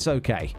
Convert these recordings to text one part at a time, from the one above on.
It's okay.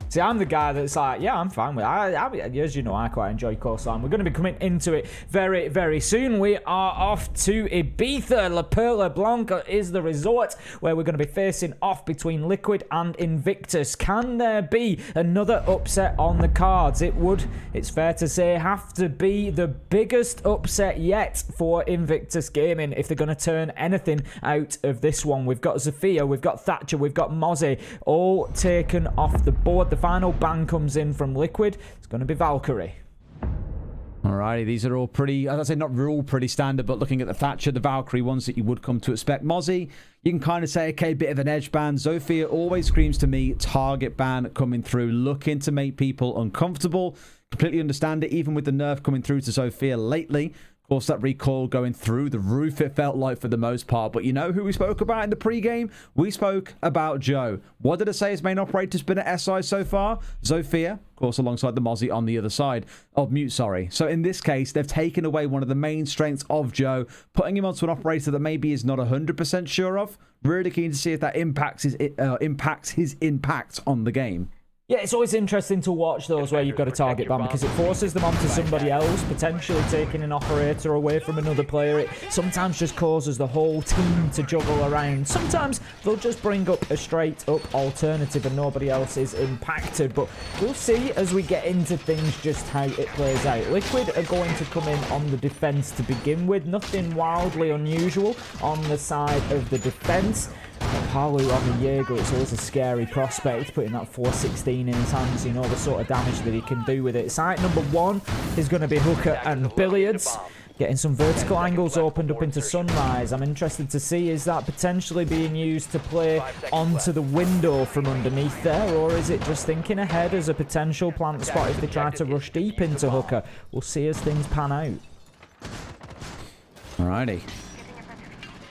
See, I'm the guy that's like, yeah, I'm fine with it. As you know, I quite enjoy Coastline. We're going to be coming into it very, very soon. We are off to Ibiza. La Perla Blanca is the resort where we're going to be facing off between Liquid and Invictus. Can there be another upset on the cards? It would, it's fair to say, have to be the biggest upset yet for Invictus Gaming if they're going to turn anything out of this one. We've got Zofia, we've got Thatcher, we've got Mozzie, all taken off the board. The final ban comes in from Liquid. It's going to be Valkyrie. Alrighty, these are all pretty, as I say, not all pretty standard, but looking at the Thatcher, the Valkyrie ones that you would come to expect. Mozzie, you can kind of say, okay, bit of an edge ban. Zofia always screams to me, target ban coming through, looking to make people uncomfortable. Completely understand it, even with the nerf coming through to Zofia lately. Of course, that recoil going through the roof, it felt like, for the most part. But you know who we spoke about in the pregame? We spoke about Jo. What did it say his main operator's been at SI so far? Zofia, of course, alongside the Mozzie on the other side. Of Mute, sorry. So in this case, they've taken away one of the main strengths of Jo, putting him onto an operator that maybe is not 100% sure of. Really keen to see if that impacts his impact on the game. Yeah, it's always interesting to watch those where you've got a target ban because it forces them onto somebody else, potentially taking an operator away from another player. It sometimes just causes the whole team to juggle around. Sometimes they'll just bring up a straight-up alternative and nobody else is impacted. But we'll see as we get into things just how it plays out. Liquid are going to come in on the defense to begin with. Nothing wildly unusual on the side of the defense. Paluh on the Jaeger, it's always a scary prospect, putting that 416 in his hands, you know, the sort of damage that he can do with it. Site number one is going to be Hooker and Billiards. Getting some vertical angles opened up into Sunrise. I'm interested to see, is that potentially being used to play onto the window from underneath there, or is it just thinking ahead as a potential plant spot if they try to rush deep into Hooker? We'll see as things pan out. Alrighty.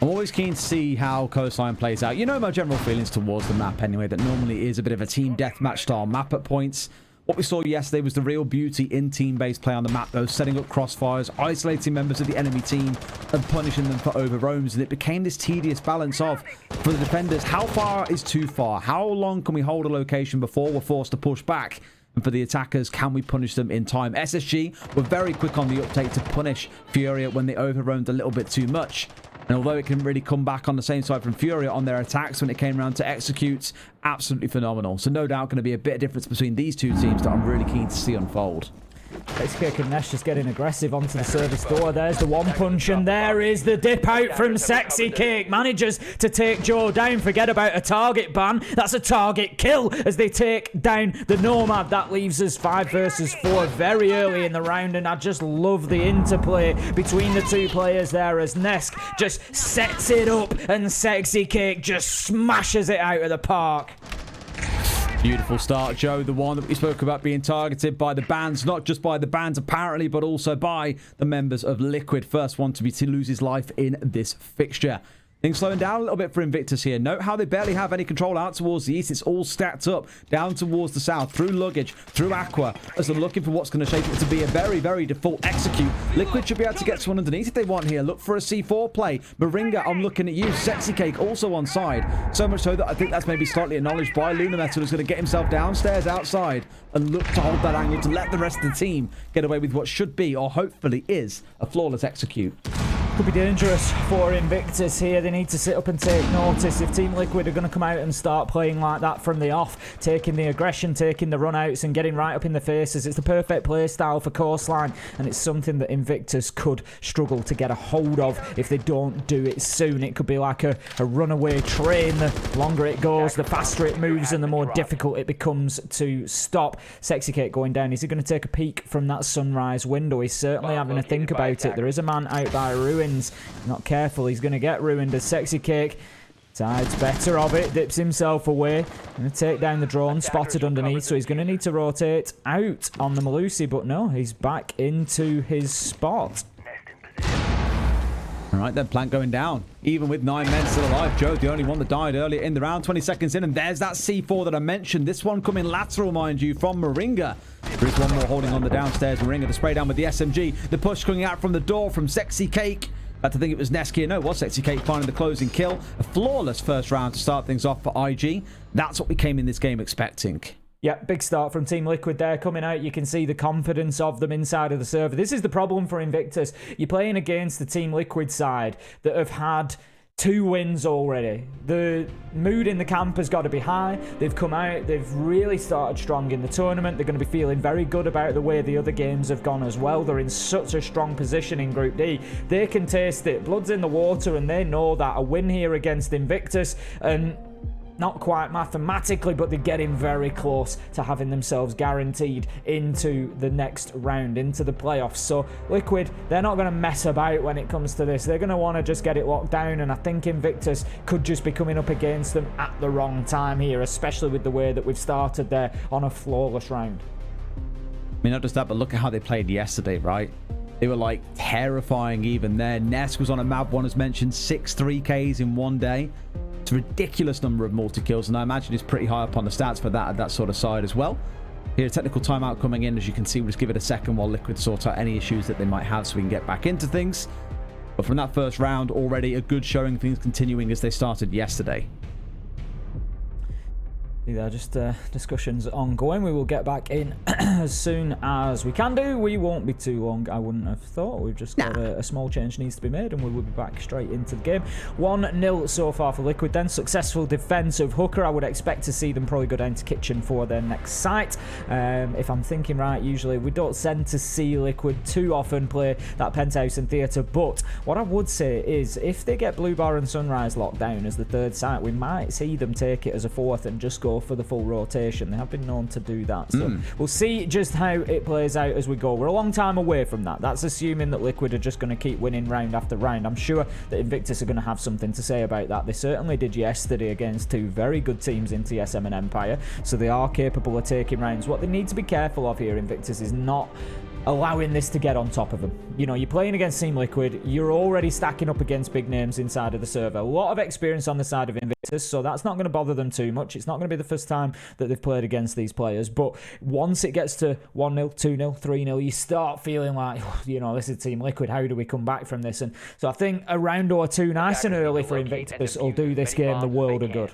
I'm always keen to see how Coastline plays out. You know my general feelings towards the map anyway, that normally is a bit of a team deathmatch style map at points. What we saw yesterday was the real beauty in team-based play on the map, though, setting up crossfires, isolating members of the enemy team, and punishing them for over-roams. And it became this tedious balance of, for the defenders, how far is too far? How long can we hold a location before we're forced to push back? And for the attackers, can we punish them in time? SSG were very quick on the uptake to punish Furia when they over-roamed a little bit too much. And although it can really come back on the same side from Furia on their attacks when it came around to executes, absolutely phenomenal. So no doubt going to be a bit of difference between these two teams that I'm really keen to see unfold. HysteRiX and Nesk just getting aggressive onto the service door. There's the one punch, and there is the dip out from SexyCake. Manages to take Jo down. Forget about a target ban. That's a target kill as they take down the Nomad. That leaves us 5 versus 4 very early in the round, and I just love the interplay between the two players there as Nesk just sets it up and SexyCake just smashes it out of the park. Beautiful start, Jo, the one that we spoke about being targeted by the bans, not just by the bans apparently, but also by the members of Liquid. First one to lose his life in this fixture. Things slowing down a little bit for Invictus here. Note how they barely have any control out towards the east. It's all stacked up down towards the south, through Luggage, through Aqua, as they're looking for what's going to shape it to be a very, very default execute. Liquid should be able to get to one underneath if they want here. Look for a C4 play. Moringa, I'm looking at you. SexyCake also on side. So much so that I think that's maybe slightly acknowledged by Lunarmetal, who's going to get himself downstairs outside and look to hold that angle to let the rest of the team get away with what should be, or hopefully is, a flawless execute. Could be dangerous for Invictus here. They need to sit up and take notice. If Team Liquid are going to come out and start playing like that from the off, taking the aggression, taking the run-outs and getting right up in the faces, it's the perfect play style for Coastline, and it's something that Invictus could struggle to get a hold of if they don't do it soon. It could be like a runaway train. The longer it goes, the faster it moves and the more difficult it becomes to stop. SexyCake going down. Is he going to take a peek from that Sunrise window? He's certainly having a think about it. There is a man out by Ruins. Not careful, he's going to get ruined as SexyCake decides better of it, dips himself away. Going to take down the drone, spotted underneath, so he's going to need to rotate out on the Malusi, but no, he's back into his spot. All right, then, plant going down. Even with 9 men still alive, Jo, the only one that died earlier in the round, 20 seconds in, and there's that C4 that I mentioned. This one coming lateral, mind you, from Moringa. There's one more holding on the downstairs. Moringa, the spray down with the SMG. The push coming out from the door from SexyCake. To think it was nesk here. No, it was SexyCake finding the closing kill. A flawless first round to start things off for IG. That's what we came in this game expecting. Yeah, big start from Team Liquid there coming out. You can see the confidence of them inside of the server. This is the problem for Invictus. You're playing against the Team Liquid side that have had 2 wins already. The mood in the camp has got to be high. They've come out, they've really started strong in the tournament. They're going to be feeling very good about the way the other games have gone as well. They're in such a strong position in Group D. They can taste it. Blood's in the water, and they know that a win here against Invictus, and not quite mathematically, but they're getting very close to having themselves guaranteed into the next round, into the playoffs. So Liquid, they're not going to mess about when it comes to this. They're going to want to just get it locked down, and I think Invictus could just be coming up against them at the wrong time here, especially with the way that we've started there on a flawless round. I mean, not just that, but look at how they played yesterday, right? They were like terrifying even there. nesk was on a map, one has mentioned, 6 3Ks in one day. It's a ridiculous number of multi-kills, and I imagine it's pretty high up on the stats for that sort of side as well. Here, a technical timeout coming in. As you can see, we'll just give it a second while Liquid sort out any issues that they might have so we can get back into things. But from that first round, already a good showing, things continuing as they started yesterday. They're just discussions ongoing. We will get back in as soon as we can do. We won't be too long, I wouldn't have thought. We've just got a small change needs to be made, and we will be back straight into the game. 1-0 so far for Liquid then. Successful defense of Hooker. I would expect to see them probably go down to Kitchen for their next site. If I'm thinking right, usually we don't tend to see Liquid too often play that Penthouse and Theatre, but what I would say is if they get Blue Bar and Sunrise locked down as the 3rd site, we might see them take it as a 4th and just go for the full rotation. They have been known to do that, so we'll see just how it plays out as we go. We're a long time away from that. That's assuming that Liquid are just going to keep winning round after round. I'm sure that Invictus are going to have something to say about that. They certainly did yesterday against 2 very good teams in TSM and Empire, so they are capable of taking rounds. What they need to be careful of here, Invictus, is not allowing this to get on top of them. You know, you're playing against Team Liquid, you're already stacking up against big names inside of the server. A lot of experience on the side of Invictus, so that's not going to bother them too much. It's not going to be the first time that they've played against these players, but once it gets to 1-0, 2-0, 3-0, you start feeling like, you know, this is Team Liquid, how do we come back from this? And so I think a round or 2 nice and early for Invictus will do this game the world of good.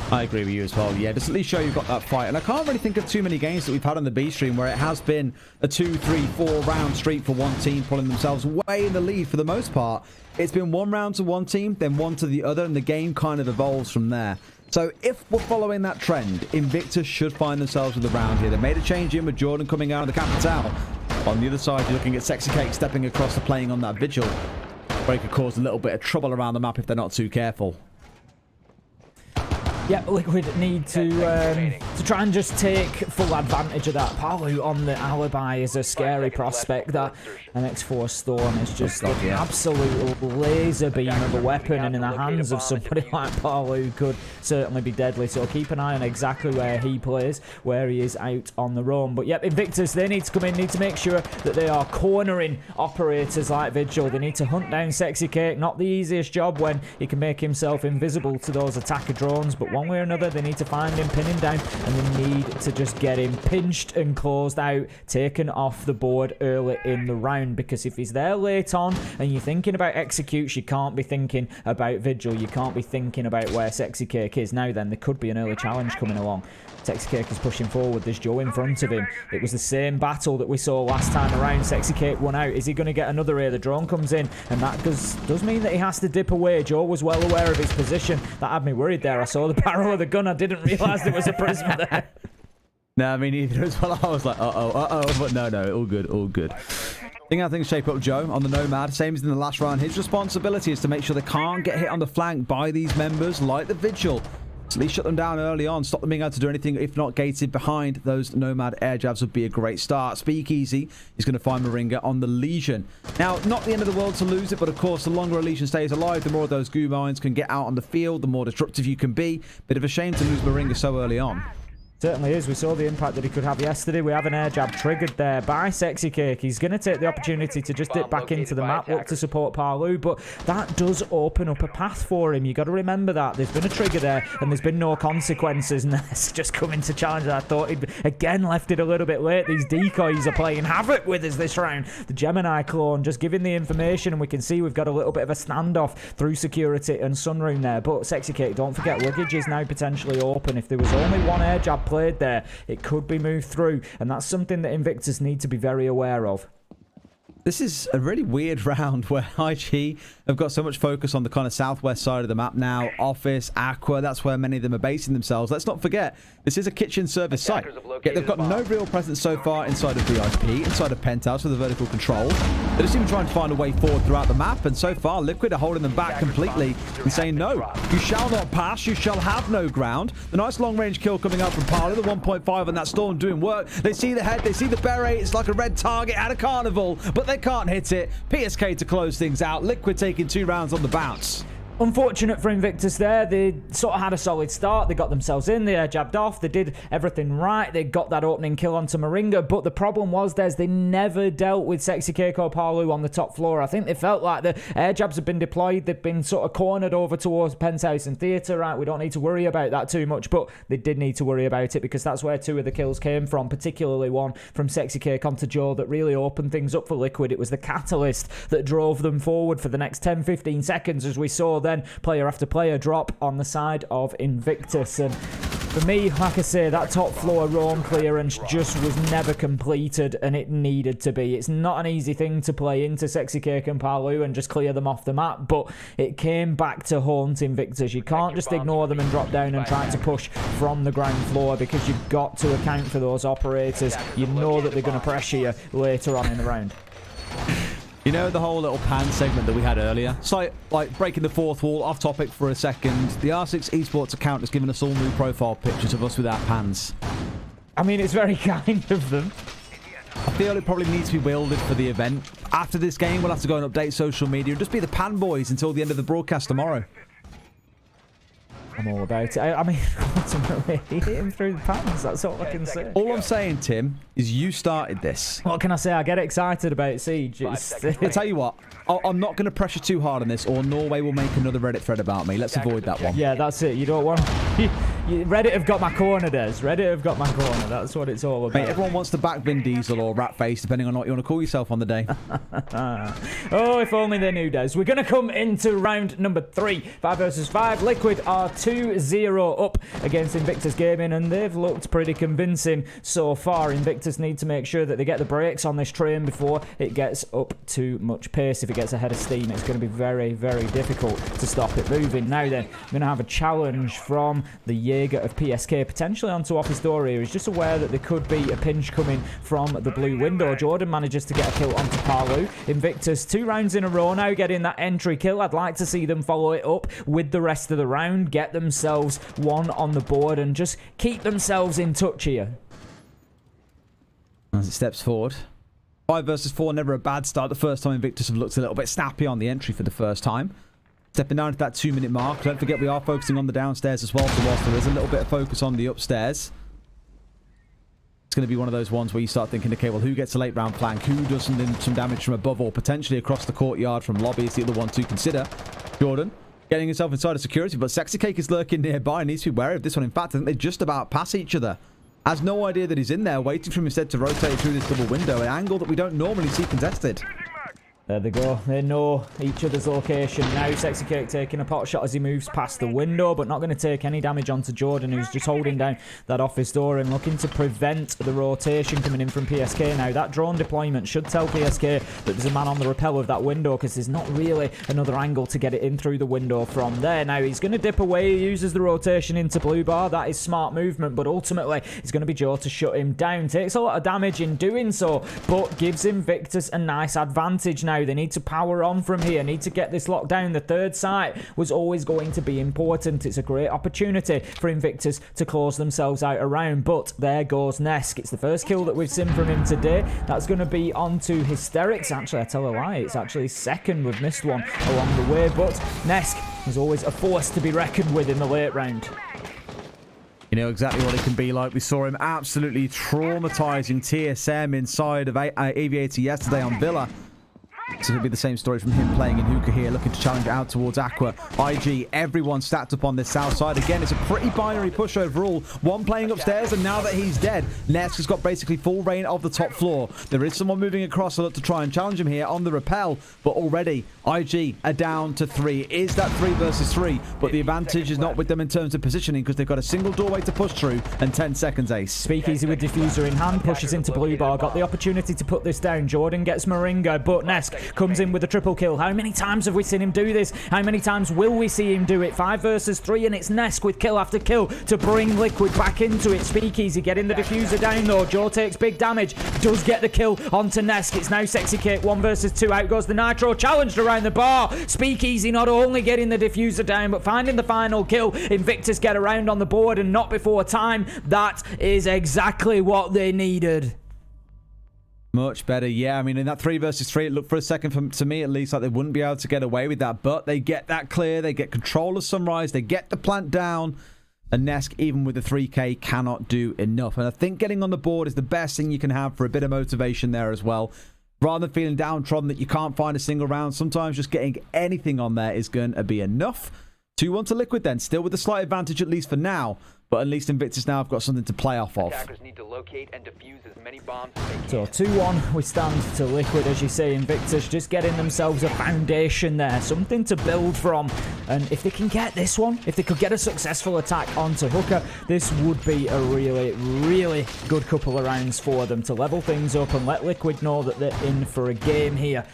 I agree with you as well. Yeah, just at least show you've got that fight. And I can't really think of too many games that we've had on the B stream where it has been a 2, 3, 4 round streak for one team pulling themselves way in the lead for the most part. It's been 1 round to one team, then 1 to the other, and the game kind of evolves from there. So if we're following that trend, Invictus should find themselves with a round here. They made a change in with Jordan coming out of the Capitale. On the other side, you're looking at SexyCake stepping across the playing on that Vigil, where it could cause a little bit of trouble around the map if they're not too careful. Yeah, Liquid need to try and just take full advantage of that. Paluh on the alibi is a scary prospect. That NX4 Storm is just an absolute laser beam of a weapon, and in the hands of somebody like Paluh could certainly be deadly. So keep an eye on exactly where he plays, where he is out on the roam. But yep, Invictus, they need to come in, need to make sure that they are cornering operators like Vigil. They need to hunt down SexyCake. Not the easiest job when he can make himself invisible to those attacker drones, but one way or another, they need to find him, pin him down, and they need to just get him pinched and closed out, taken off the board early in the round, because if he's there late on and you're thinking about executes, you can't be thinking about Vigil, you can't be thinking about where SexyCake is. Now then, there could be an early challenge coming along. SexyCake is pushing forward. There's Jo in front of him. It was the same battle that we saw last time around. SexyCake won out. Is he going to get another here? The drone comes in, and that does mean that he has to dip away. Jo was well aware of his position. That had me worried there. I saw the barrel of the gun. I didn't realise there was a prism there. No, I mean, either as well. I was like, but no, all good, all good. Seeing how things shape up, Jo on the Nomad, same as in the last round. His responsibility is to make sure they can't get hit on the flank by these members like the Vigil. So at least shut them down early on, stop them being able to do anything, if not gated behind those Nomad air jabs would be a great start. SpeakEasy is going to find Moringa on the Legion. Now, not the end of the world to lose it, but of course, the longer a Legion stays alive, the more of those goo mines can get out on the field, the more disruptive you can be. Bit of a shame to lose Moringa so early on. Certainly is. We saw the impact that he could have yesterday. We have an air jab triggered there by Sexy Cake. He's going to take the opportunity to just dip back into the map, look to support Paluh, but that does open up a path for him. You got to remember that. There's been a trigger there, and there's been no consequences. Nesk just coming to challenge. I thought he'd again left it a little bit late. These decoys are playing havoc with us this round. The Gemini clone just giving the information, and we can see we've got a little bit of a standoff through security and Sunroom there. But Sexy Cake, don't forget, luggage is now potentially open. If there was only one air jab played there, it could be moved through, and that's something that Invictus need to be very aware of. This is a really weird round where IG have got so much focus on the kind of southwest side of the map now. Office, Aqua, that's where many of them are basing themselves. Let's not forget, this is a kitchen service site. Yet they've got no real presence so far inside of VIP, inside of Penthouse with the vertical control. They're just even trying to find a way forward throughout the map, and so far Liquid are holding them back completely and saying, no, you shall not pass, you shall have no ground. The nice long-range kill coming out from Paluh, the 1.5 on that Storm doing work. They see the head, they see the beret, it's like a red target at a carnival, but they can't hit it. PSK to close things out. Liquid taking 2 rounds on the bounce. Unfortunate for Invictus there. They sort of had a solid start. They got themselves in. They air jabbed off. They did everything right. They got that opening kill onto Moringa. But the problem was, they never dealt with Sexy Cake or Paluh on the top floor. I think they felt like the air jabs had been deployed. They've been sort of cornered over towards Penthouse and Theatre. Right, we don't need to worry about that too much. But they did need to worry about it, because that's where 2 of the kills came from, particularly one from Sexy Cake onto Jo that really opened things up for Liquid. It was the catalyst that drove them forward for the next 10-15 seconds, as we saw then player after player drop on the side of Invictus. And for me, like I say, that top floor roam clearance just was never completed, and it needed to be. It's not an easy thing to play into Sexy Cake and Paluh and just clear them off the map, but it came back to haunt Invictus. You can't just ignore them and drop down and try to push from the ground floor, because you've got to account for those operators. You know that they're going to pressure you later on in the round. You know, the whole little pan segment that we had earlier? So, like, breaking the fourth wall, off topic for a second. The R6 Esports account has given us all new profile pictures of us without pans. I mean, it's very kind of them. I feel it probably needs to be wielded for the event. After this game, we'll have to go and update social media and just be the pan boys until the end of the broadcast tomorrow. I'm all about it. I mean, ultimately, hit him through the pants. That's all I can say. All I'm saying, Tim, is you started this. What can I say? I get excited about Siege. I'll tell you what. I'm not going to pressure too hard on this, or Norway will make another Reddit thread about me. Let's avoid that one. Yeah, that's it. You don't want... Reddit have got my corner, Des. Reddit have got my corner. That's what it's all about. Mate, everyone wants to back Vin Diesel or Ratface, depending on what you want to call yourself on the day. Oh, if only they knew, Des. We're going to come into round number 3. 5 versus 5. Liquid are 2-0 up against Invictus Gaming, and they've looked pretty convincing so far. Invictus need to make sure that they get the brakes on this train before it gets up too much pace. If it gets ahead of steam, it's going to be very, very difficult to stop it moving. Now then, we're going to have a challenge from the Jaeger of PSK, potentially onto Office Door here. He's just aware that there could be a pinch coming from the blue window. Jordan manages to get a kill onto Paluh. Invictus 2 rounds in a row now getting that entry kill. I'd like to see them follow it up with the rest of the round, get themselves 1 on the board, and just keep themselves in touch here. As it steps forward. 5 versus 4, never a bad start. The first time Invictus have looked a little bit snappy on the entry for the first time. Stepping down to that 2-minute mark. Don't forget we are focusing on the downstairs as well, so whilst there is a little bit of focus on the upstairs, it's going to be one of those ones where you start thinking, okay, well, who gets a late round flank? Who does some damage from above, or potentially across the courtyard from lobby is the other one to consider. Jordan getting himself inside of security, but Sexy Cake is lurking nearby and needs to be wary of this one. In fact, I think they just about pass each other. Has no idea that he's in there, waiting for him instead to rotate through this double window, an angle that we don't normally see contested. There they go. They know each other's location now. Sexy Cake taking a pot shot as he moves past the window, but not going to take any damage onto Jordan, who's just holding down that office door and looking to prevent the rotation coming in from PSK now. That drone deployment should tell PSK that there's a man on the rappel of that window, because there's not really another angle to get it in through the window from there. Now, he's going to dip away. He uses the rotation into blue bar. That is smart movement, but ultimately, it's going to be Jo to shut him down. Takes a lot of damage in doing so, but gives Invictus a nice advantage now. They need to power on from here, need to get this locked down. The third site was always going to be important. It's a great opportunity for Invictus to close themselves out around, but there goes Nesk. It's the first kill that we've seen from him today. That's going to be onto HysteriX. Actually, I tell a lie, it's actually second. We've missed one along the way, but Nesk is always a force to be reckoned with in the late round. You know exactly what it can be like. We saw him absolutely traumatizing TSM inside of Aviator yesterday on Villa. So it'll be the same story from him playing in Hookah here, looking to challenge out towards Aqua. IG, everyone stacked up on this south side. Again, it's a pretty binary push overall. One playing upstairs, and now that he's dead, nesk has got basically full reign of the top floor. There is someone moving across a lot to try and challenge him here on the rappel, but already IG are down to 3. Is that 3 versus 3? But the advantage is not with them in terms of positioning, because they've got a single doorway to push through and 10 seconds, Ace. SpeakEasy with diffuser in hand, pushes into blue bar, got the opportunity to put this down. Jordan gets Moringa, but nesk comes in with a triple kill. How many times have we seen him do this? How many times will we see him do it? 5 versus 3, and it's nesk with kill after kill to bring Liquid back into it. SpeakEasy getting the diffuser down though. Jo takes big damage, does get the kill onto nesk. It's now Sexy Kate, 1 versus 2. Out goes the Nitro, challenged around the bar. SpeakEasy not only getting the diffuser down, but finding the final kill. Invictus get around on the board, and not before time. That is exactly what they needed. Much better, yeah. I mean, in that 3 versus 3, it looked for a second, to me at least, like they wouldn't be able to get away with that. But they get that clear. They get control of Sunrise. They get the plant down. And nesk, even with the 3K, cannot do enough. And I think getting on the board is the best thing you can have for a bit of motivation there as well. Rather than feeling downtrodden that you can't find a single round, sometimes just getting anything on there is going to be enough. 2-1 to Liquid then, still with a slight advantage at least for now. But at least Invictus now have got something to play off of. Need to locate and defuse as many bombs so 2-1, we stand to Liquid, as you say. Invictus just getting themselves a foundation there, something to build from. And if they can get this one, if they could get a successful attack onto Hookah, this would be a really, really good couple of rounds for them to level things up and let Liquid know that they're in for a game here.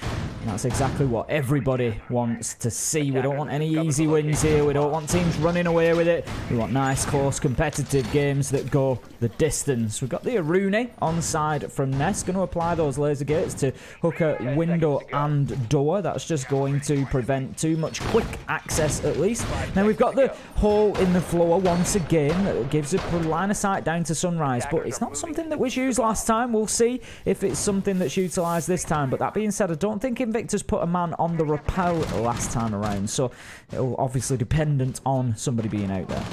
And that's exactly what everybody wants to see. We don't want any easy wins here. We don't want teams running away with it. We want nice, close, competitive games that go the distance. We've got the Arune on side from nesk, going to apply those laser gates to Hookah window and door. That's just going to prevent too much quick access at least. Now we've got the hole in the floor once again that gives a line of sight down to Sunrise, but it's not something that was used last time. We'll see if it's something that's utilised this time. But that being said, I don't think Invictus put a man on the rappel last time around, so it'll obviously dependent on somebody being out there.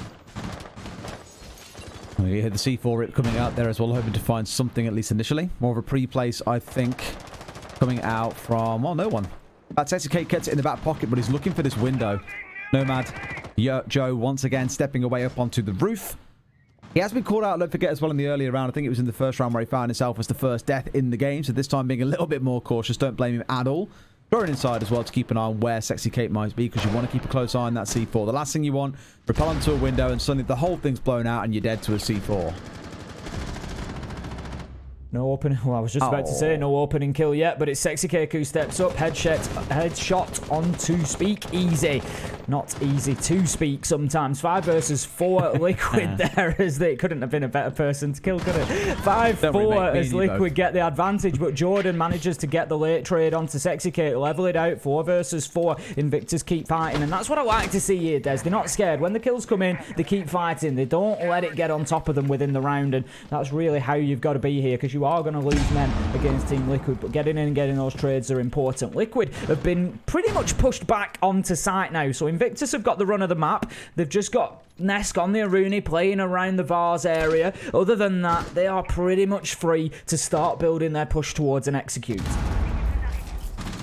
You hear the C4 rip coming out there as well, hoping to find something at least initially. More of a pre-place, I think, coming out from, well, no one. That's SK gets it in the back pocket, but he's looking for this window. Nomad, Jo once again stepping away up onto the roof. He has been called out, don't forget, as well in the earlier round. I think it was in the first round where he found himself as the first death in the game. So this time being a little bit more cautious. Don't blame him at all. Throwing inside as well to keep an eye on where Sexy Kate might be, because you want to keep a close eye on that C4. The last thing you want, repel onto a window and suddenly the whole thing's blown out and you're dead to a C4. No opening. Well, I was just about to say no opening kill yet, but it's Sexy Cake who steps up. Headshot onto SpeakEasy. Not easy to speak sometimes. 5 versus 4 Liquid there, as they couldn't have been a better person to kill, could it? 5-4 as Liquid get the advantage, but Jordan manages to get the late trade onto Sexy Cake, level it out. 4 versus 4. Invictus keep fighting, and that's what I like to see here, Des. They're not scared. When the kills come in, they keep fighting. They don't let it get on top of them within the round, and that's really how you've got to be here, because you are going to lose men against Team Liquid, but getting in and getting those trades are important. Liquid have been pretty much pushed back onto site now, so Invictus have got the run of the map. They've just got nesk on the Arune playing around the Vars area. Other than that, they are pretty much free to start building their push towards and execute.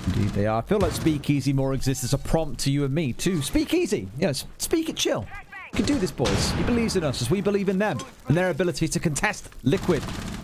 Indeed they are. I feel like SpeakEasy more exists as a prompt to you and me too. SpeakEasy, yes, speak it chill. You can do this, boys. He believes in us as we believe in them and their ability to contest Liquid.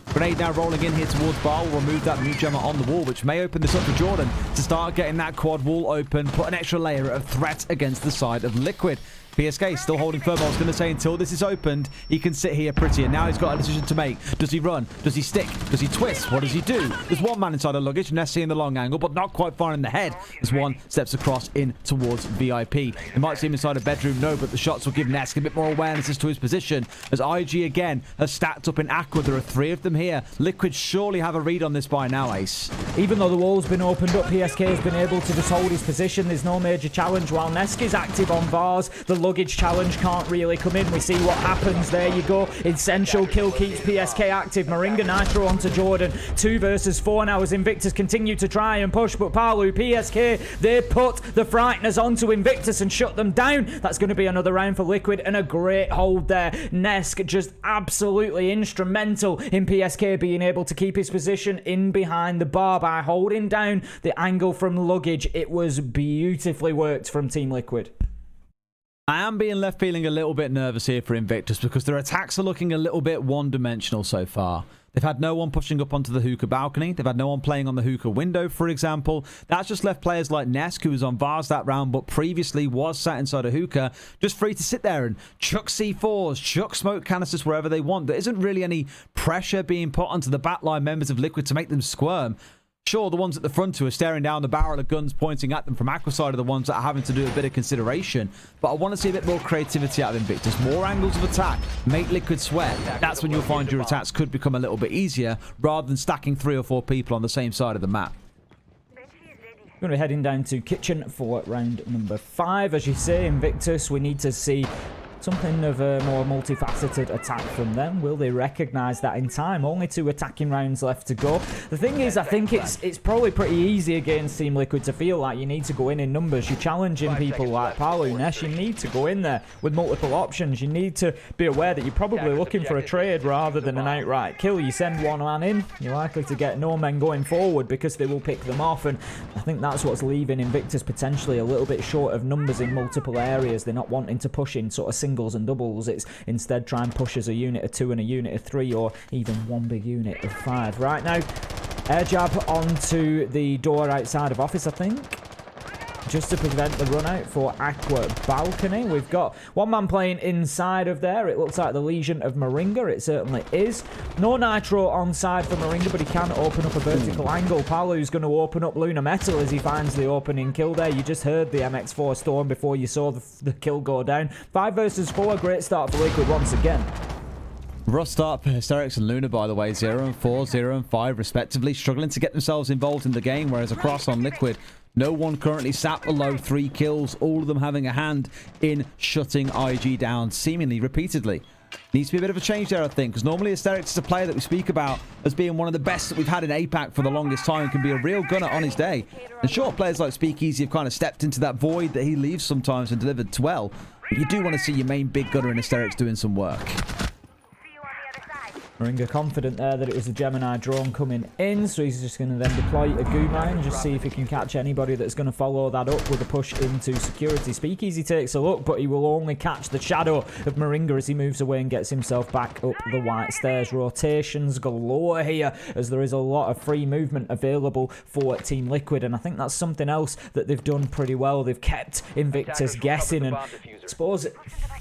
Grenade now rolling in here towards Bar. Will remove that new gemma on the wall, which may open this up for Jordan to start getting that quad wall open, put an extra layer of threat against the side of Liquid. PSK still holding firm. I was going to say, until this is opened, he can sit here pretty. And now he's got a decision to make. Does he run? Does he stick? Does he twist? What does he do? There's one man inside the luggage. Nessie in the long angle, but not quite far in the head as one steps across in towards VIP. They might see him inside a bedroom. No, but the shots will give Nesk a bit more awareness as to his position. As IG again has stacked up in Aqua. There are 3 of them here. Liquid surely have a read on this by now, Ace. Even though the wall's been opened up, PSK has been able to just hold his position. There's no major challenge while Nesk is active on Vars. The Luggage challenge can't really come in. We see what happens. There you go. Essential kill keeps PSK active. Moringa Nitro onto Jordan. 2 versus 4 now as Invictus continue to try and push, but Paluh, PSK, they put the Frighteners onto Invictus and shut them down. That's going to be another round for Liquid, and a great hold there. nesk just absolutely instrumental in PSK being able to keep his position in behind the bar by holding down the angle from Luggage. It was beautifully worked from Team Liquid. I am being left feeling a little bit nervous here for Invictus because their attacks are looking a little bit one-dimensional so far. They've had no one pushing up onto the hookah balcony. They've had no one playing on the hookah window, for example. That's just left players like nesk, who was on Vars that round, but previously was sat inside a hookah, just free to sit there and chuck C4s, chuck smoke canisters wherever they want. There isn't really any pressure being put onto the backline members of Liquid to make them squirm. Sure, the ones at the front who are staring down the barrel of guns pointing at them from Aqua side are the ones that are having to do a bit of consideration. But I want to see a bit more creativity out of Invictus. More angles of attack. Make Liquid sweat. That's when you'll find your attacks could become a little bit easier rather than stacking 3 or 4 people on the same side of the map. We're going to be heading down to Kitchen for round number 5. As you say, Invictus, we need to see something of a more multifaceted attack from them. Will they recognise that in time? Only 2 attacking rounds left to go. The thing is, I think it's probably pretty easy against Team Liquid to feel like you need to go in numbers. You're challenging people like Paluh, nesk. You need to go in there with multiple options. You need to be aware that you're probably looking for a trade rather than an outright kill. You send one man in, you're likely to get no men going forward because they will pick them off, and I think that's what's leaving Invictus potentially a little bit short of numbers in multiple areas. They're not wanting to push in sort of singles and doubles. It's instead try and push as a unit of 2 and a unit of 3, or even one big unit of 5. Right now, air jab onto the door outside of office, I think, just to prevent the run out for Aqua balcony. We've got one man playing inside of there. It looks like the Legion of Moringa. It certainly is. No Nitro on side for Moringa, but he can open up a vertical angle. Paluh's going to open up Lunarmetal as he finds the opening kill there. You just heard the MX4 storm before you saw the kill go down. 5 versus 4. Great start for Liquid once again. Rough start for HysteriX and Luna, by the way. 0 and 4, 0 and 5, respectively. Struggling to get themselves involved in the game, whereas across on Liquid, no one currently sat below 3 kills, all of them having a hand in shutting IG down, seemingly repeatedly. Needs to be a bit of a change there, I think, because normally HysteriX is a player that we speak about as being one of the best that we've had in APAC for the longest time, and can be a real gunner on his day. And sure, players like SpeakEasy have kind of stepped into that void that he leaves sometimes and delivered well, but you do want to see your main big gunner in HysteriX doing some work. Moringa confident there that it was a Gemini drone coming in, so he's just going to then deploy a goo mine and just see if he can catch anybody that's going to follow that up with a push into security. SpeakEasy takes a look, but he will only catch the shadow of Moringa as he moves away and gets himself back up the white stairs. Rotations galore here, as there is a lot of free movement available for Team Liquid, and I think that's something else that they've done pretty well. They've kept Invictus guessing, and I suppose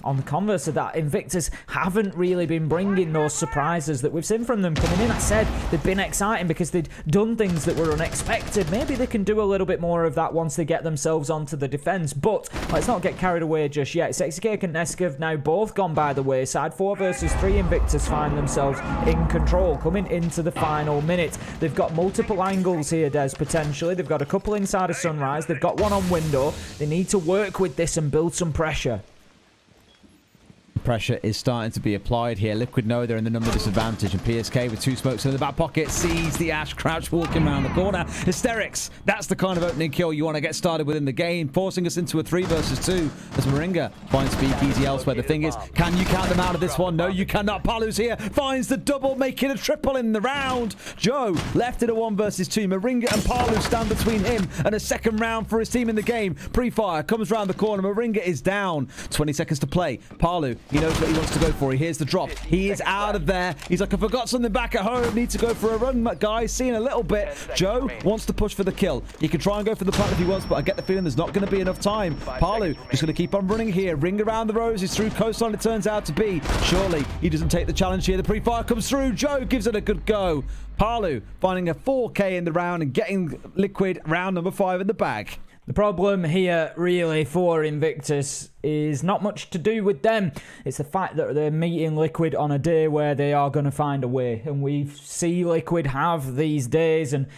on the converse of that, Invictus haven't really been bringing those surprises that we've seen from them coming in. I said they've been exciting because they'd done things that were unexpected. Maybe they can do a little bit more of that once they get themselves onto the defense, but let's not get carried away just yet. SexyCake and nesk have now both gone by the wayside. 4 versus 3, Invictus find themselves in control coming into the final minute. They've got multiple angles here, Des, potentially. They've got a couple inside of Sunrise. They've got one on window. They need to work with this and build some pressure. Pressure is starting to be applied here. Liquid know they're in the number disadvantage, and PSK with 2 smokes in the back pocket sees the Ash crouch walking around the corner. HysteriX, that's the kind of opening kill you want to get started with in the game, forcing us into a 3 versus 2 as Moringa finds SpeakEasy elsewhere. The thing is, can you count them out of this one? No, you cannot. Paluh's here, finds the double, making a triple in the round. Jo left in a 1 versus 2. Moringa and Paluh stand between him and a second round for his team in the game. Pre-fire comes round the corner. Moringa is down. 20 seconds to play. Paluh, he knows what he wants to go for. He hears the drop. He is out of there. He's like, I forgot something back at home. Need to go for a run, guys. Seeing a little bit. Jo wants to push for the kill. He can try and go for the plant if he wants, but I get the feeling there's not going to be enough time. Paluh just going to keep on running here. Ring around the roses through coastline, it turns out to be. Surely he doesn't take the challenge here. The pre-fire comes through. Jo gives it a good go. Paluh finding a 4K in the round and getting Liquid round number 5 in the bag. The problem here, really, for Invictus is not much to do with them. It's the fact that they're meeting Liquid on a day where they are going to find a way. And we see Liquid have these days, and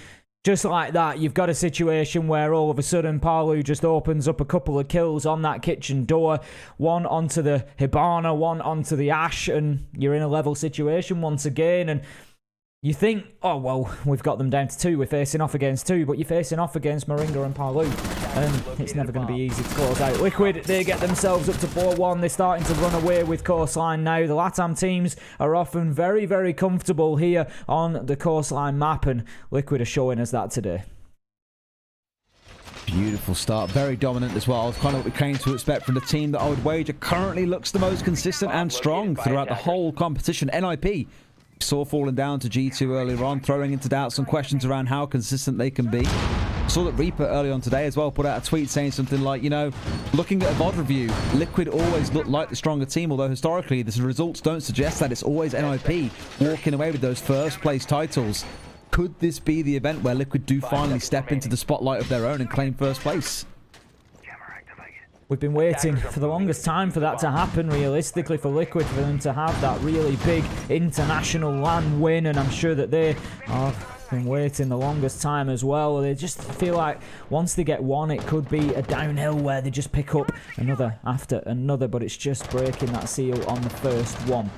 Just like that, you've got a situation where all of a sudden Paluh just opens up a couple of kills on that kitchen door. One onto the Hibana, one onto the Ash, and you're in a level situation once again. And you think, oh, well, we've got them down to 2. We're facing off against 2, but you're facing off against Moringa and Paluh. And it's never going to be easy to close out. Liquid, they get themselves up to 4-1. They're starting to run away with Coastline now. The LATAM teams are often very, very comfortable here on the Coastline map, and Liquid are showing us that today. Beautiful start. Very dominant as well. It's kind of what we came to expect from the team that I would wager currently looks the most consistent and strong throughout the whole competition. NIP saw falling down to G2 earlier on, throwing into doubt some questions around how consistent they can be. Saw that Reaper early on today as well put out a tweet saying something like, you know, looking at a VOD review, Liquid always looked like the stronger team, although historically the results don't suggest that. It's always NIP walking away with those first place titles. Could this be the event where Liquid do finally step into the spotlight of their own and claim first place? We've been waiting for the longest time for that to happen, realistically, for Liquid, for them to have that really big international LAN win, and I'm sure that they have been waiting the longest time as well. They just feel like once they get one, it could be a downhill where they just pick up another after another, but it's just breaking that seal on the first one.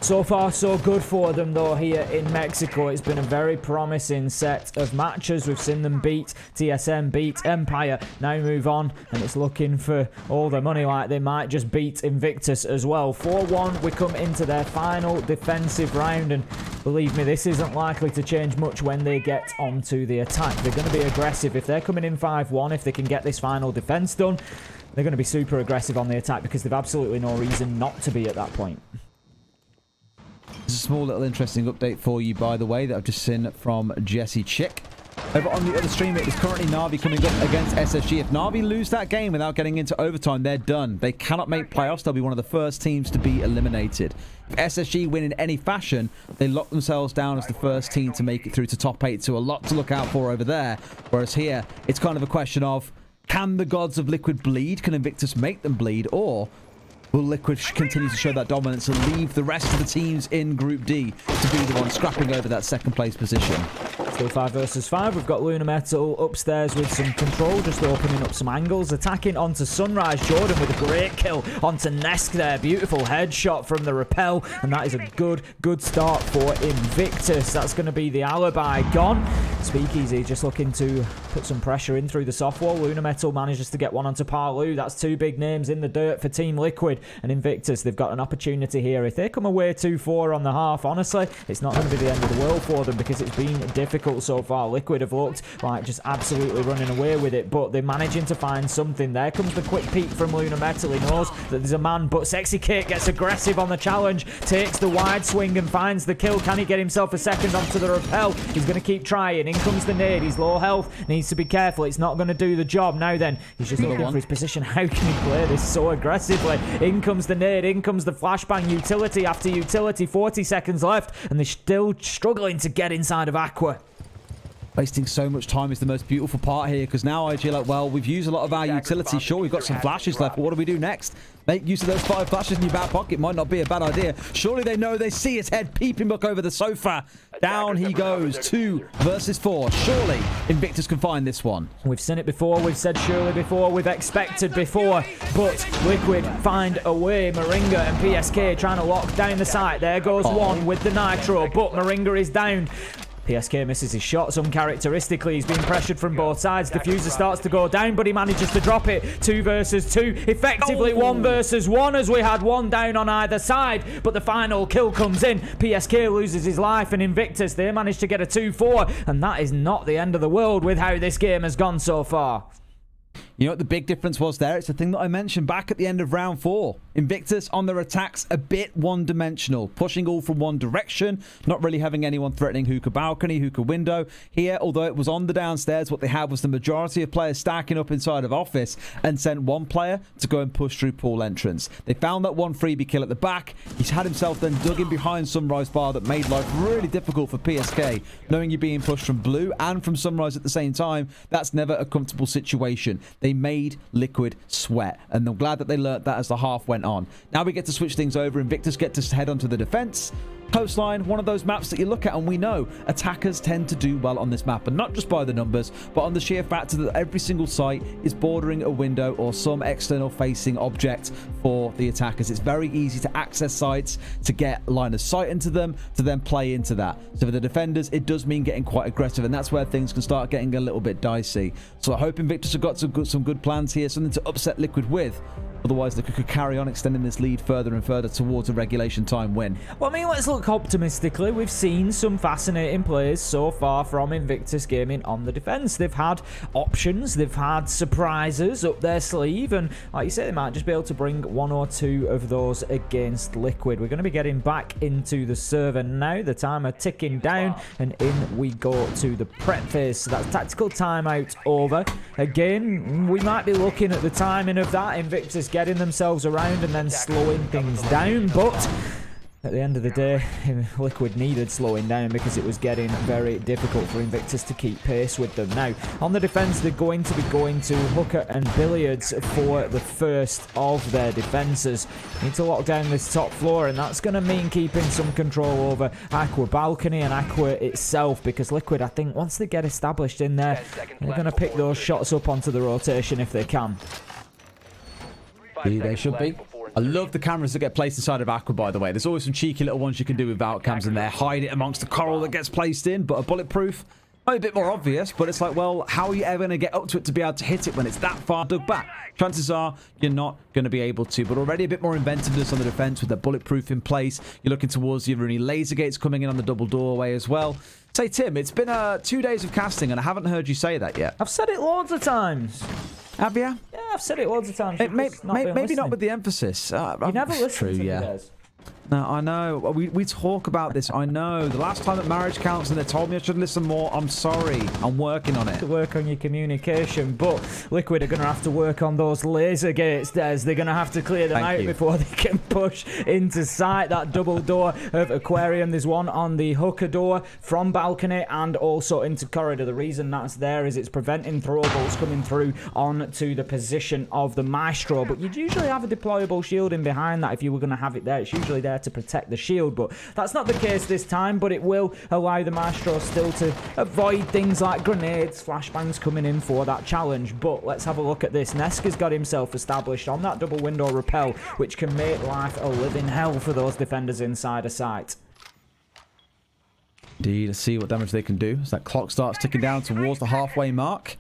So far, so good for them, though, here in Mexico. It's been a very promising set of matches. We've seen them beat TSM, beat Empire, now move on, and it's looking for all the money like they might just beat Invictus as well. 4-1, we come into their final defensive round, and believe me, this isn't likely to change much when they get onto the attack. They're going to be aggressive. If they're coming in 5-1, if they can get this final defense done, they're going to be super aggressive on the attack because they've absolutely no reason not to be at that point. There's a small little interesting update for you, by the way, that I've just seen from Jesse Chick. Over on the other stream, it is currently Na'Vi coming up against SSG. If Na'Vi lose that game without getting into overtime, they're done. They cannot make playoffs. They'll be one of the first teams to be eliminated. If SSG win in any fashion, they lock themselves down as the first team to make it through to top 8. So a lot to look out for over there. Whereas here, it's kind of a question of, can the gods of Liquid bleed? Can Invictus make them bleed? Or will Liquid continue to show that dominance and leave the rest of the teams in Group D to be the one scrapping over that second place position? Still 5 versus 5. We've got Lunarmetal upstairs with some control, just opening up some angles, attacking onto Sunrise. Jordan with a great kill onto nesk there. Beautiful headshot from the rappel, and that is a good start for Invictus. That's going to be the alibi gone. SpeakEasy just looking to put some pressure in through the soft wall. Lunarmetal manages to get one onto Paluh. That's 2 big names in the dirt for Team Liquid. And Invictus, they've got an opportunity here. If they come away 2-4 on the half, honestly, it's not going to be the end of the world for them because it's been difficult so far. Liquid have looked like just absolutely running away with it, but they're managing to find something. There comes the quick peek from Lunarmetal. He knows that there's a man, but Sexy Kate gets aggressive on the challenge, takes the wide swing and finds the kill. Can he get himself a second onto the rappel? He's going to keep trying. In comes the nade. He's low health. Needs to be careful. It's not going to do the job. Now then, he's just looking for his position. How can he play this so aggressively? In comes the nade. In comes the flashbang. Utility after utility. 40 seconds left, and they're still struggling to get inside of Aqua. Wasting so much time is the most beautiful part here, because now IG like, well, we've used a lot of our utility. Sure, we've got some flashes left, but what do we do next? Make use of those 5 flashes in your back pocket might not be a bad idea. Surely they know. They see his head peeping back over the sofa. Down he goes. 2 versus 4. Surely Invictus can find this one. We've seen it before. We've said surely before. We've expected before. But Liquid find a way. Moringa and PSK trying to lock down the site. There goes one with the nitro, but Moringa is down. PSK misses his shots uncharacteristically. He's being pressured from both sides. Diffuser starts to go down, but he manages to drop it. 2 versus 2. Effectively 1 versus 1, as we had 1 down on either side. But the final kill comes in. PSK loses his life, and Invictus, they manage to get a 2-4. And that is not the end of the world with how this game has gone so far. You know what the big difference was there? It's the thing that I mentioned back at the end of round 4. Invictus on their attacks a bit one-dimensional, pushing all from one direction, not really having anyone threatening hookah balcony, hookah window. Here, although it was on the downstairs, what they had was the majority of players stacking up inside of office and sent one player to go and push through pool entrance. They found that one freebie kill at the back. He's had himself then dug in behind Sunrise Bar that made life really difficult for PSK. Knowing you're being pushed from blue and from Sunrise at the same time, that's never a comfortable situation. They made Liquid sweat, and I'm glad that they learnt that as the half went on. Now we get to switch things over. Invictus get to head onto the defense. Coastline, one of those maps that you look at and we know attackers tend to do well on this map, and not just by the numbers, but on the sheer factor that every single site is bordering a window or some external facing object for the attackers. It's very easy to access sites, to get line of sight into them, to then play into that. So for the defenders, it does mean getting quite aggressive, and that's where things can start getting a little bit dicey. So I hope Invictus have got some good plans here, something to upset Liquid with. Otherwise, they could carry on extending this lead further and further towards a regulation time win. Well, I mean, let's look optimistically. We've seen some fascinating plays so far from Invictus Gaming on the defense. They've had options, they've had surprises up their sleeve, and like you say, they might just be able to bring one or two of those against Liquid. We're going to be getting back into the server now. The timer ticking down, and in we go to the prep phase. So that's tactical timeout over. Again, we might be looking at the timing of that. Invictus getting themselves around and then slowing things down, but at the end of the day, Liquid needed slowing down because it was getting very difficult for Invictus to keep pace with them. Now, on the defense, they're going to be going to Hooker and Billiards for the first of their defenses. Need to lock down this top floor, and that's going to mean keeping some control over Aqua Balcony and Aqua itself, because Liquid, I think, once they get established in there, they're going to pick those shots up onto the rotation if they can. They should be. I love the cameras that get placed inside of Aqua, by the way. There's always some cheeky little ones you can do with vault cams in there. Hide it amongst the coral that gets placed in, but a bulletproof, a bit more obvious, but it's like, well, how are you ever going to get up to it to be able to hit it when it's that far dug back? Chances are you're not going to be able to, but already a bit more inventiveness on the defense with the bulletproof in place. You're looking towards the Rooney laser gates coming in on the double doorway as well. Say, Tim, it's been 2 days of casting, and I haven't heard you say that yet. I've said it loads of times. Have you? Yeah, I've said it loads of times. Maybe not with the emphasis. You never listen to me, Des. No, I know. We talk about this. I know. The last time at marriage counseling, they told me I should listen more. I'm sorry. I'm working on it. To work on your communication, but Liquid are going to have to work on those laser gates, Des. They're going to have to clear them out before they can push into sight. That double door of Aquarium. There's one on the Hooker door from balcony and also into corridor. The reason that's there is it's preventing throwables coming through onto the position of the Maestro, but you'd usually have a deployable shielding behind that if you were going to have it there. It's usually there to protect the shield, but that's not the case this time. But it will allow the Maestro still to avoid things like grenades, flashbangs coming in for that challenge. But let's have a look at this. Nesk has got himself established on that double window rappel, which can make life a living hell for those defenders inside a site. Indeed, let's see what damage they can do as that clock starts ticking down towards the halfway mark.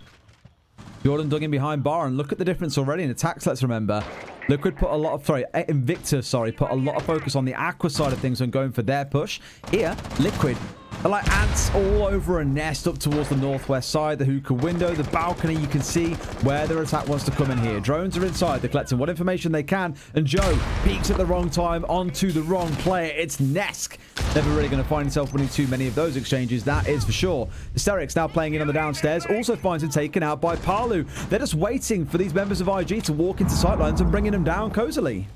Jordan dug in behind bar, and look at the difference already in attacks. Let's remember, Liquid put a lot of, Invictus, put a lot of focus on the Aqua side of things when going for their push. Here, Liquid are like ants all over a nest up towards the northwest side. The hookah window, the balcony, you can see where their attack wants to come in here. Drones are inside. They're collecting what information they can. And Joe peeks at the wrong time onto the wrong player. It's Nesk. Never really going to find himself winning too many of those exchanges, that is for sure. HysteRiX now playing in on the downstairs. Also finds him taken out by Paluh. They're just waiting for these members of IG to walk into sightlines and bringing them down cozily.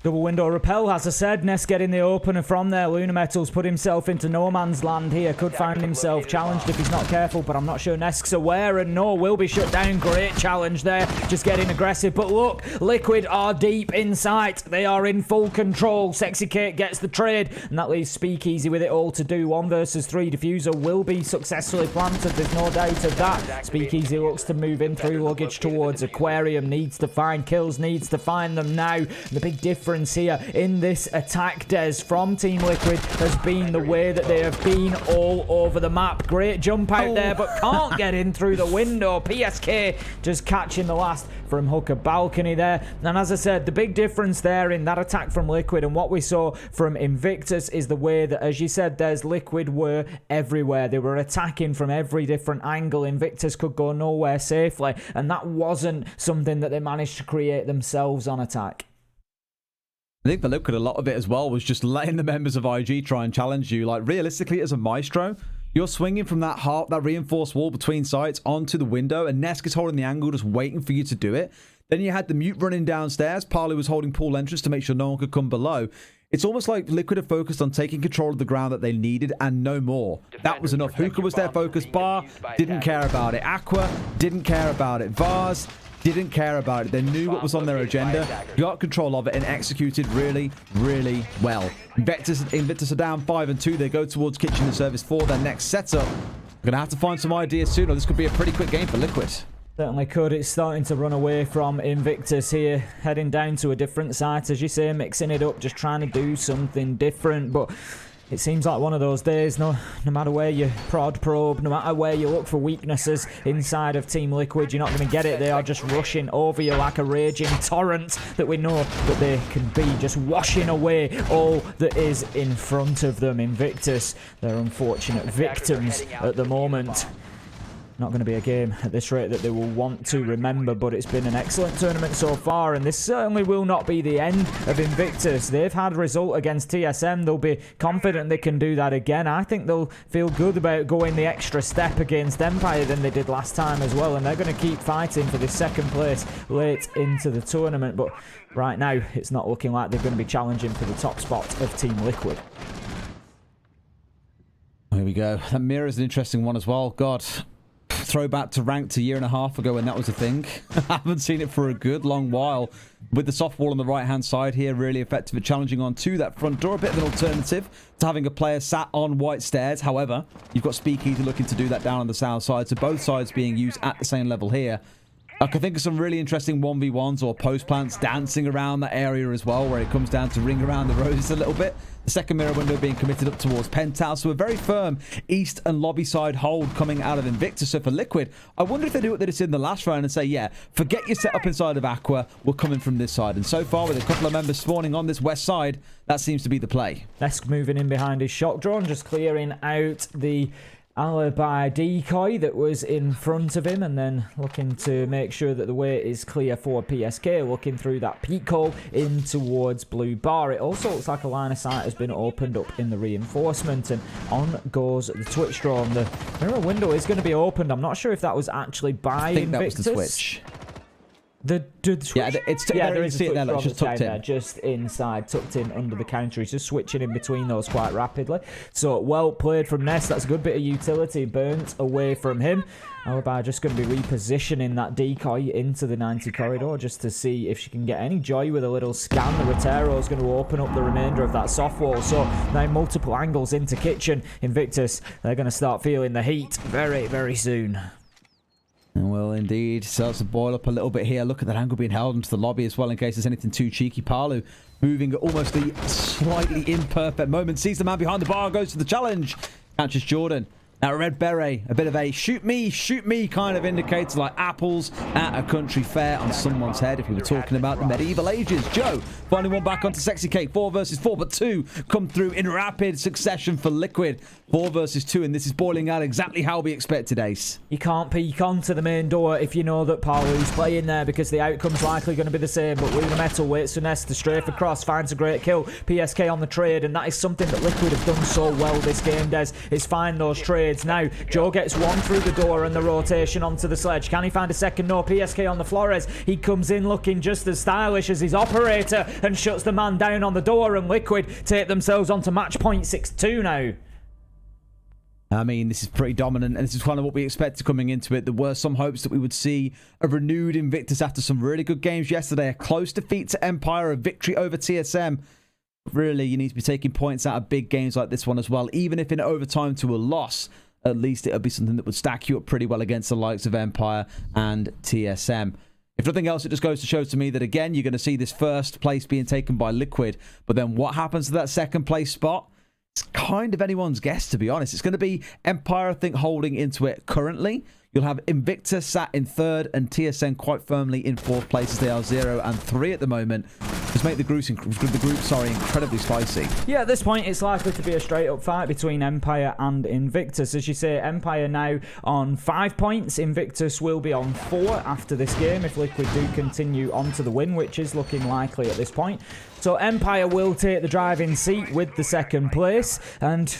Double window rappel, as I said. Nesk getting the opener from there. Lunarmetal's put himself into no man's land here. Could find himself challenged if he's not careful, but I'm not sure Nesk's aware, and no, will be shut down. Great challenge there. Just getting aggressive. But look, Liquid are deep in sight. They are in full control. Sexy Kate gets the trade, and that leaves SpeakEasy with it all to do. 1 versus 3. Diffuser will be successfully planted. There's no doubt of that. SpeakEasy looks to move in through luggage towards Aquarium. Needs to find kills. Needs to find them now. And the big difference here in this attack, Des, from Team Liquid has been the way that they have been all over the map. Great jump out there, but can't get in through the window. PSK just catching the last from Hooker Balcony there. And as I said, the big difference there in that attack from Liquid and what we saw from Invictus is the way that, as you said, Des, Liquid were everywhere. They were attacking from every different angle. Invictus could go nowhere safely, and that wasn't something that they managed to create themselves on attack. I think the Liquid, a lot of it as well, was just letting the members of IG try and challenge you. Like, realistically, as a Maestro, you're swinging from that reinforced wall between sites onto the window, and Nesk is holding the angle, just waiting for you to do it. Then you had the mute running downstairs. Paluh was holding pool entrance to make sure no one could come below. It's almost like Liquid have focused on taking control of the ground that they needed and no more. That was enough. Hookah was their focus. Bar didn't care about it. Aqua didn't care about it. Vars didn't care about it. They knew what was on their agenda, got control of it, and executed really, really well. Invictus are down 5-2. They go towards kitchen and service for their next setup. We're going to have to find some ideas soon, or this could be a pretty quick game for Liquid. Certainly could. It's starting to run away from Invictus here, heading down to a different site, as you say, mixing it up, just trying to do something different. But it seems like one of those days, no matter where you probe, no matter where you look for weaknesses inside of Team Liquid, you're not going to get it. They are just rushing over you like a raging torrent that we know that they can be, just washing away all that is in front of them. Invictus, they're unfortunate victims at the moment. Not going to be a game at this rate that they will want to remember, but it's been an excellent tournament so far, and this certainly will not be the end of Invictus. They've had a result against TSM. They'll be confident they can do that again. I think they'll feel good about going the extra step against Empire than they did last time as well, and they're going to keep fighting for this second place late into the tournament, but right now it's not looking like they're going to be challenging for the top spot of Team Liquid. Here we go. That mirror is an interesting one as well. God. Throwback to ranked a year and a half ago when that was a thing. I haven't seen it for a good long while. With the soft wall on the right hand side here, really effective at challenging onto that front door. A bit of an alternative to having a player sat on white stairs. However, you've got SpeakEasy looking to do that down on the south side, so both sides being used at the same level here. I can think of some really interesting 1v1s or post plants dancing around that area as well, where it comes down to ring around the roses a little bit. The second mirror window being committed up towards Penthouse, so a very firm east and lobby side hold coming out of Invictus. So for Liquid, I wonder if they do what they did in the last round and say, yeah, forget your setup inside of Aqua, we're coming from this side. And so far, with a couple of members spawning on this west side, that seems to be the play. nesk moving in behind his shock drone, just clearing out the alibi decoy that was in front of him, and then looking to make sure that the way is clear for PSK, looking through that peak hole in towards Blue Bar. It also looks like a line of sight has been opened up in the reinforcement, and on goes the Twitch drone. The mirror window is going to be opened. I'm not sure if that was actually by Invictus. That was the switch. The yeah, there is a switch there, just tucked in. Just inside, tucked in under the counter. He's just switching in between those quite rapidly. So well played from nesk. That's a good bit of utility burnt away from him. Alibi just going to be repositioning that decoy into the 90 corridor just to see if she can get any joy with a little scan. The Rotero is going to open up the remainder of that soft wall. So now multiple angles into kitchen. Invictus, they're going to start feeling the heat very, very soon. Well, indeed. Starts to boil up a little bit here. Look at that angle being held into the lobby as well in case there's anything too cheeky. Paluh moving at almost the slightly imperfect moment. Sees the man behind the bar, goes to the challenge. Catches Jordan. Now, red beret, a bit of a shoot me kind of indicator, like apples at a country fair on someone's head if we were talking about the medieval ages. Jo finally one back onto Sexy Cake, 4 versus 4, but 2 come through in rapid succession for Liquid. 4 versus 2, and this is boiling out exactly how we expected, Ace. You can't peek onto the main door if you know that Paluh's playing there, because the outcome's likely going to be the same. But Lunarmetal waits for nesk to strafe across, finds a great kill. PSK on the trade, and that is something that Liquid have done so well this game, Des, is find those trades. Now, Jo gets one through the door and the rotation onto the sledge. Can he find a second? No. PSK on the Flores. He comes in looking just as stylish as his operator and shuts the man down on the door, and Liquid take themselves onto match point 6-2 now. I mean, this is pretty dominant, and this is kind of what we expected coming into it. There were some hopes that we would see a renewed Invictus after some really good games yesterday. A close defeat to Empire, a victory over TSM. Really, you need to be taking points out of big games like this one as well. Even if in overtime to a loss, at least it would be something that would stack you up pretty well against the likes of Empire and TSM. If nothing else, it just goes to show to me that, again, you're going to see this first place being taken by Liquid. But then what happens to that second place spot? It's kind of anyone's guess, to be honest. It's going to be Empire, I think, holding into it currently. You'll have Invictus sat in 3rd and TSM quite firmly in 4th place, as they are 0 and 3 at the moment. Just make the group incredibly spicy. Yeah, at this point, it's likely to be a straight-up fight between Empire and Invictus. As you say, Empire now on 5 points. Invictus will be on 4 after this game if Liquid do continue on to the win, which is looking likely at this point. So Empire will take the driving seat with the second place, and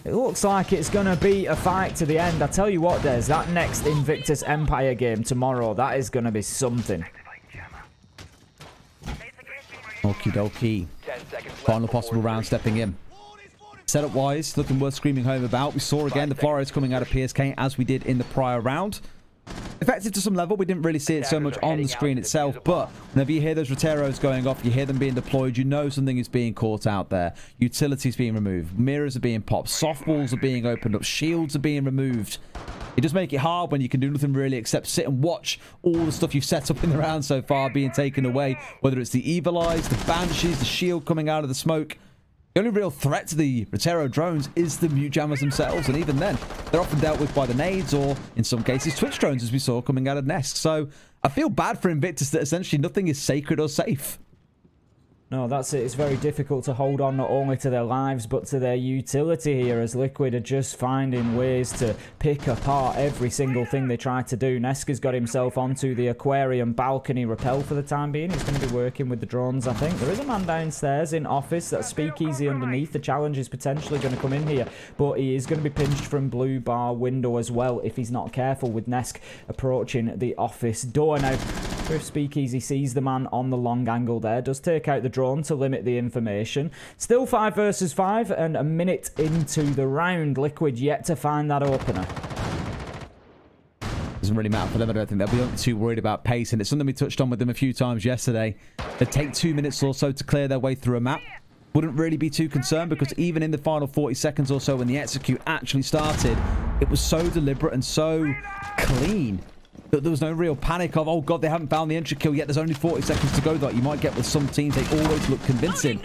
it looks like it's going to be a fight to the end. I tell you what, Des, that next Invictus Empire game tomorrow, that is going to be something. Okie dokie. Final possible round stepping in. Setup wise, looking worth screaming home about. We saw again the Flores coming out of PSK as we did in the prior round. effective to some level. We didn't really see it so much on the screen itself, but whenever you hear those Roteros going off, you hear them being deployed, you know something is being caught out there. Utilities being removed, mirrors are being popped, soft walls are being opened up, shields are being removed. It does make it hard when you can do nothing really except sit and watch all the stuff you've set up in the round so far being taken away, whether it's the Evil Eyes, the Banshees, the shield coming out of the smoke. The only real threat to the Rotero drones is the mute jammers themselves, and even then, they're often dealt with by the nades or, in some cases, Twitch drones, as we saw coming out of Nesk. So I feel bad for Invictus that essentially nothing is sacred or safe. No, that's it. It's very difficult to hold on not only to their lives but to their utility here, as Liquid are just finding ways to pick apart every single thing they try to do. Nesk has got himself onto the aquarium balcony rappel for the time being. He's going to be working with the drones, I think. There is a man downstairs in office. That's SpeakEasy underneath. The challenge is potentially going to come in here, but he is going to be pinched from blue bar window as well if he's not careful, with Nesk approaching the office door. Now, if SpeakEasy sees the man on the long angle there, does take out the drone to limit the information. Still 5 versus 5 and a minute into the round. Liquid yet to find that opener. Doesn't really matter for them. I don't think they'll be too worried about pace, and it's something we touched on with them a few times yesterday. They take 2 minutes or so to clear their way through a map. Wouldn't really be too concerned, because even in the final 40 seconds or so when the execute actually started, it was so deliberate and so clean that there was no real panic of, oh god, they haven't found the entry kill yet, there's only 40 seconds to go, that you might get with some teams. They always look convincing.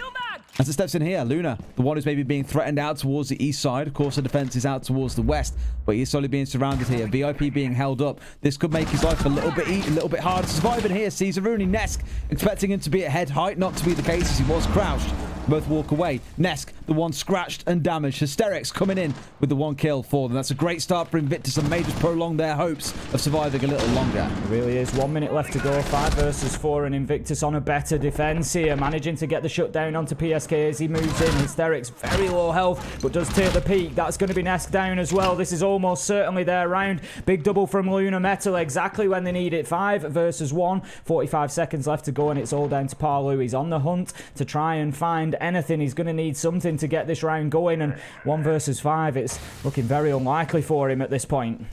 As it steps in here, Luna, the one who's maybe being threatened out towards the east side. Of course, the defense is out towards the west, but he's slowly being surrounded here. VIP being held up. This could make his life a little bit harder. Surviving here, sees Rooney. Nesk expecting him to be at head height, not to be the case as he was crouched. Both walk away. Nesk, the one scratched and damaged. HysteriX coming in with the 1 kill for them. That's a great start for Invictus and may just prolong their hopes of surviving a little longer. It really is. 1 minute left to go. 5 versus 4, and Invictus on a better defense here, managing to get the shutdown onto PSK as he moves in. HysteriX very low health, but does take the peak. That's going to be Nesk down as well. This is almost certainly their round. Big double from Lunarmetal exactly when they need it. 5 versus 1. 45 seconds left to go, and it's all down to Paluh. He's on the hunt to try and find anything. He's going to need something to get this round going, and 1 versus 5, it's looking very unlikely for him at this point.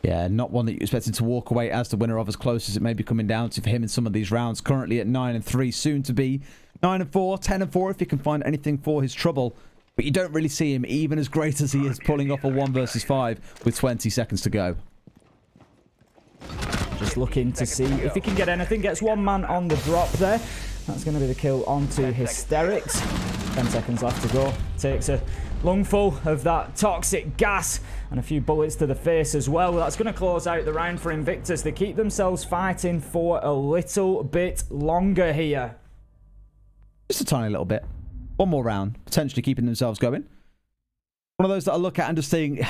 Yeah, not one that you expected to walk away as the winner of, as close as it may be coming down to for him in some of these rounds. Currently at 9-3, soon to be 9-4, 10-4 if he can find anything for his trouble. But you don't really see him, even as great as he is, pulling off a 1 versus 5 with 20 seconds to go. Just looking to see if he can get anything. Gets 1 man on the drop there. That's going to be the kill onto HysteriX. 10 seconds left to go. Takes a lungful of that toxic gas and a few bullets to the face as well. That's going to close out the round for Invictus. They keep themselves fighting for a little bit longer here. Just a tiny little bit. 1 more round, potentially keeping themselves going. One of those that I look at and just think,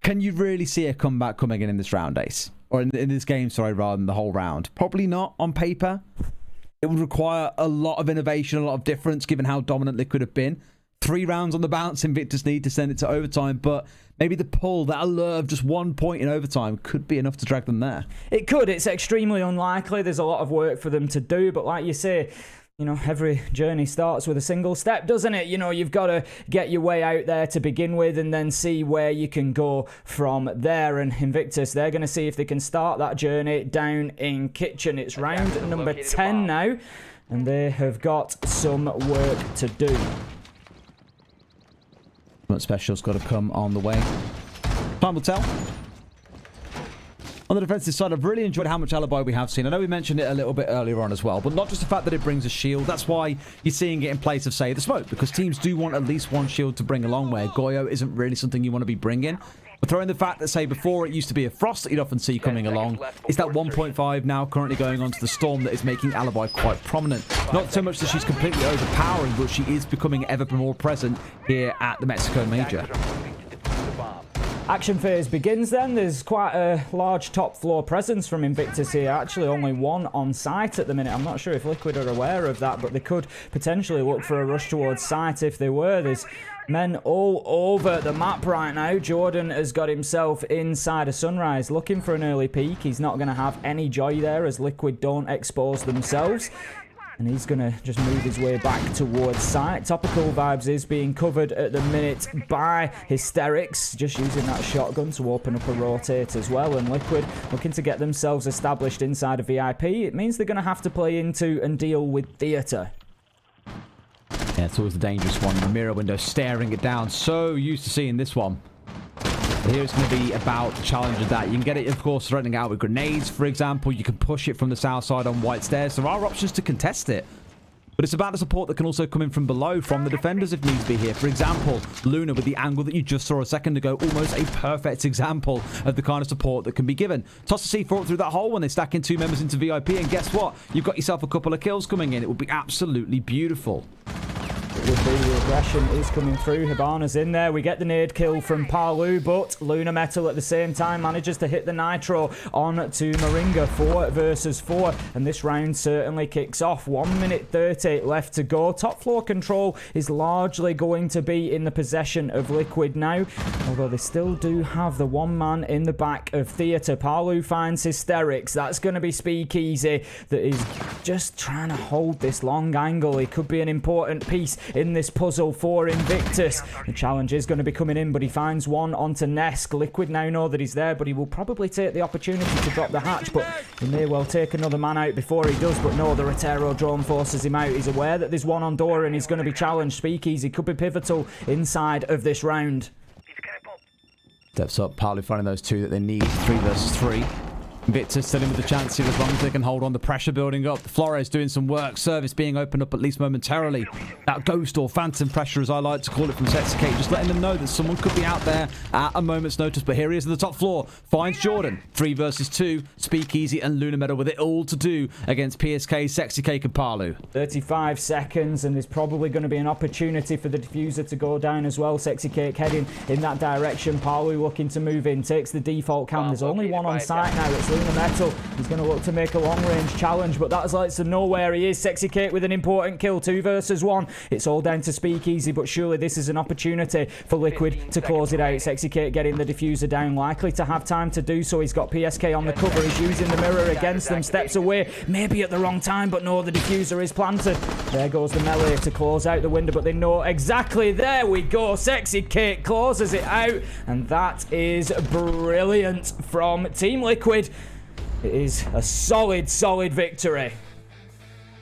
can you really see a comeback coming in this round, Ace? Or in this game, sorry, rather than the whole round. Probably not on paper. It would require a lot of innovation, a lot of difference, given how dominant Liquid have been. 3 rounds on the bounce, Invictus need to send it to overtime, but maybe the pull, that allure of just 1 point in overtime could be enough to drag them there. It could. It's extremely unlikely. There's a lot of work for them to do, but like you say, you know, every journey starts with a single step, doesn't it? You know, you've got to get your way out there to begin with and then see where you can go from there. And Invictus, they're going to see if they can start that journey down in kitchen. It's round number 10 now, and they have got some work to do. But special's got to come on the way. Time will tell. On the defensive side, I've really enjoyed how much alibi we have seen. I know we mentioned it a little bit earlier on as well, but not just the fact that it brings a shield. That's why you're seeing it in place of, say, the smoke, because teams do want at least 1 shield to bring along, where Goyo isn't really something you want to be bringing. But throwing the fact that, say, before it used to be a Frost that you'd often see coming along, it's that 1.5 now currently going onto the Storm that is making alibi quite prominent. Not so much that she's completely overpowering, but she is becoming ever more present here at the Mexico Major. Action phase begins then. There's quite a large top floor presence from Invictus here. Actually only 1 on site at the minute. I'm not sure if Liquid are aware of that, but they could potentially look for a rush towards site if they were. There's men all over the map right now. Jordan has got himself inside a Sunrise looking for an early peek. He's not going to have any joy there as Liquid don't expose themselves. And he's going to just move his way back towards site. Topical Vibes is being covered at the minute by HysteRiX, just using that shotgun to open up a rotate as well. And Liquid looking to get themselves established inside a VIP. It means they're going to have to play into and deal with Theatre. Yeah, it's always a dangerous one. The mirror window staring it down. So used to seeing this one. But here it's going to be about the challenge of that. You can get it, of course, threatening out with grenades, for example. You can push it from the south side on white stairs. There are options to contest it. But it's about the support that can also come in from below, from the defenders if needs be here. For example, Luna with the angle that you just saw a second ago. Almost a perfect example of the kind of support that can be given. Toss the C4 through that hole when they stack in 2 members into VIP. And guess what? You've got yourself a couple of kills coming in. It would be absolutely beautiful. The aggression is coming through. Hibana's in there. We get the nade kill from Paluh, but Lunarmetal at the same time manages to hit the nitro on to Moringa. 4 versus 4, and this round certainly kicks off. 1 minute 30 left to go. Top floor control is largely going to be in the possession of Liquid now, although they still do have the one man in the back of Theatre. Paluh finds HysteriX. That's going to be SpeakEasy that is just trying to hold this long angle. He could be an important piece in this puzzle for Invictus. The challenge is going to be coming in, but he finds one onto nesk. Liquid now know that he's there, but he will probably take the opportunity to drop the hatch, but he may well take another man out before he does. But no, the Rotero drone forces him out. He's aware that there's one on door and he's going to be challenged. SpeakEasy could be pivotal inside of this round. Steps up, Paluh finding those 2 that they need. 3 versus 3. Invictus still in with the chance here as long as they can hold on. The pressure building up. Flores doing some work. Service being opened up at least momentarily. That ghost or phantom pressure, as I like to call it, from SexyK, just letting them know that someone could be out there at a moment's notice. But here he is on the top floor. Finds Jordan. 3 versus 2. SpeakEasy and Lunarmetal with it all to do against PSK, SexyK, and Paluh. 35 seconds, and there's probably going to be an opportunity for the diffuser to go down as well. SexyK heading in that direction. Paluh looking to move in. Takes the default cam. There's only one on site now. It's Lunarmetal. He's going to look to make a long-range challenge, but that lets them know where he is. SexyK with an important kill. 2 versus 1. It's all down to SpeakEasy, but surely this is an opportunity for Liquid to close it out. SexyK getting the diffuser down, likely to have time to do so. He's got PSK on the cover. He's using the mirror against them. Steps away, maybe at the wrong time, but no, the diffuser is planted. There goes the melee to close out the window, but they know exactly. There we go. SexyK closes it out, and that is brilliant from Team Liquid. It is a solid victory.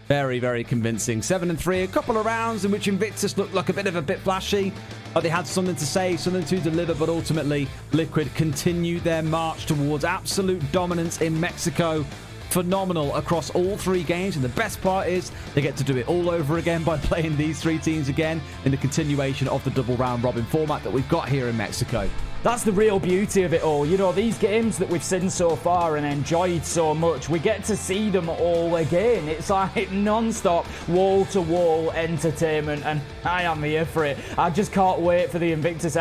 Very, very convincing. 7-3. A couple of rounds in which Invictus looked like a bit flashy. But they had something to say, something to deliver. But ultimately, Liquid continued their march towards absolute dominance in Mexico. Phenomenal across all 3 games. And the best part is they get to do it all over again by playing these 3 teams again in the continuation of the double round robin format that we've got here in Mexico. That's the real beauty of it all. You know, these games that we've seen so far and enjoyed so much, we get to see them all again. It's like non-stop, wall-to-wall entertainment, and I am here for it. I just can't wait for the Invictus